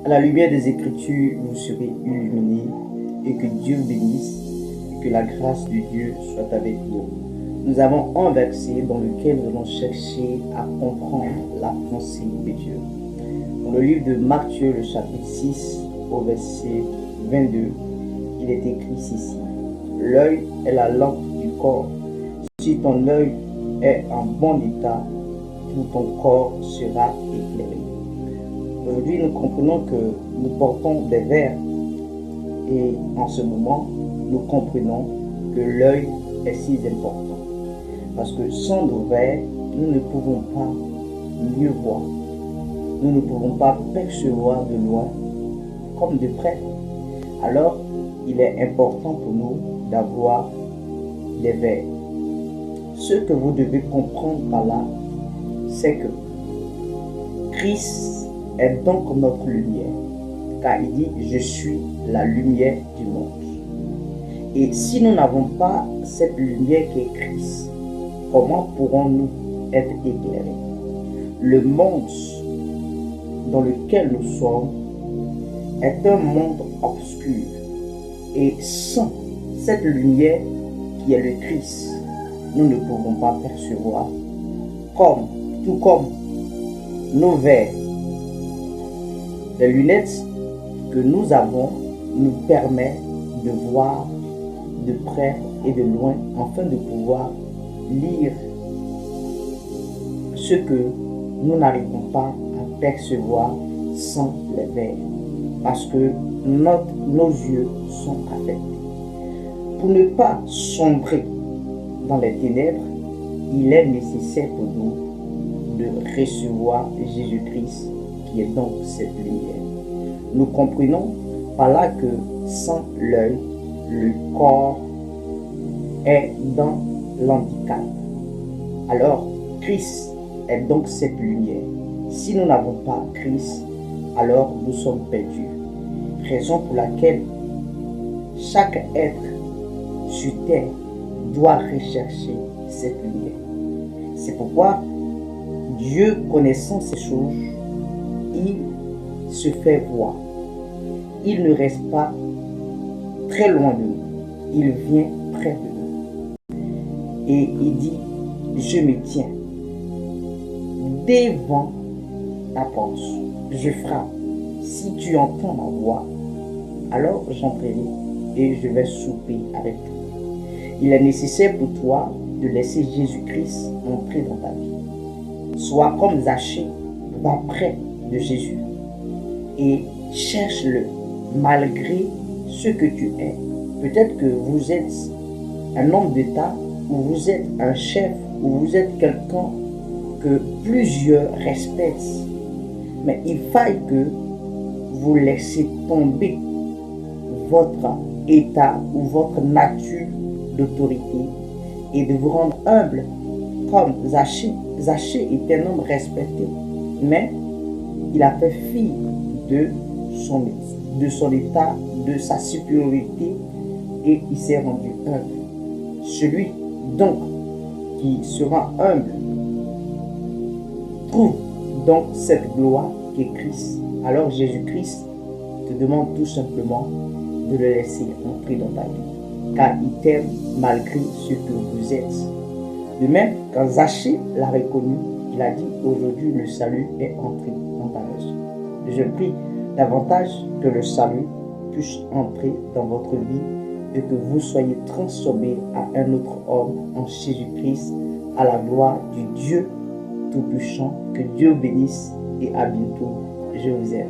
À la lumière des Écritures, vous serez illuminés et que Dieu bénisse et que la grâce de Dieu soit avec vous. Nous avons un verset dans lequel nous allons chercher à comprendre la pensée de Dieu. Dans le livre de Matthieu, le chapitre 6, au verset 22, il est écrit ceci. L'œil est la lampe du corps. Si ton œil est en bon état, tout ton corps sera éclairé. Aujourd'hui, nous comprenons que nous portons des verres et en ce moment, nous comprenons que l'œil est si important. Parce que sans nos verres, nous ne pouvons pas mieux voir. Nous ne pouvons pas percevoir de loin comme de près. Alors, il est important pour nous d'avoir des verres. Ce que vous devez comprendre par là, c'est que Christ est donc notre lumière. Car il dit, je suis la lumière du monde. Et si nous n'avons pas cette lumière qui est Christ, comment pourrons-nous être éclairés? Le monde dans lequel nous sommes est un monde obscur. Et sans cette lumière qui est le Christ, nous ne pouvons pas percevoir. Tout comme nos verres, les lunettes que nous avons nous permettent de voir de près et de loin afin de pouvoir lire ce que nous n'arrivons pas à percevoir sans les verres, parce que nos yeux sont affectés. Pour ne pas sombrer dans les ténèbres, il est nécessaire pour nous de recevoir Jésus-Christ qui est donc cette lumière. Nous comprenons par là que sans l'œil, le corps est dans l'handicap. Alors, Christ est donc cette lumière. Si nous n'avons pas Christ, alors nous sommes perdus. Raison pour laquelle chaque être sur terre doit rechercher cette lumière. C'est pourquoi Dieu, connaissant ces choses, il se fait voir. Il ne reste pas très loin de nous. Il vient près de nous. Et il dit, je me tiens devant ta porte. Je frappe. Si tu entends ma voix, alors j'entrerai et je vais souper avec toi. Il est nécessaire pour toi de laisser Jésus-Christ entrer dans ta vie. Sois comme Zachée, va près de Jésus et cherche-le malgré ce que tu es. Peut-être que vous êtes un homme d'État, ou vous êtes un chef, ou vous êtes quelqu'un que plusieurs respectent. Mais il faille que vous laissez tomber votre état ou votre nature d'autorité et de vous rendre humble comme Zachée. Zachée est un homme respecté, mais il a fait fi de son état, de sa supériorité et il s'est rendu humble. Celui donc qui sera humble trouve donc cette gloire qui est Christ. Alors Jésus-Christ te demande tout simplement de le laisser entrer dans ta vie, car il t'aime malgré ce que vous êtes. De même, quand Zachée l'a reconnu, il a dit, aujourd'hui le salut est entré dans ta maison. Je prie davantage que le salut puisse entrer dans votre vie et que vous soyez transformés à un autre homme en Jésus-Christ, à la gloire du Dieu Tout-Puissant. Que Dieu bénisse et à bientôt. Je vous aime.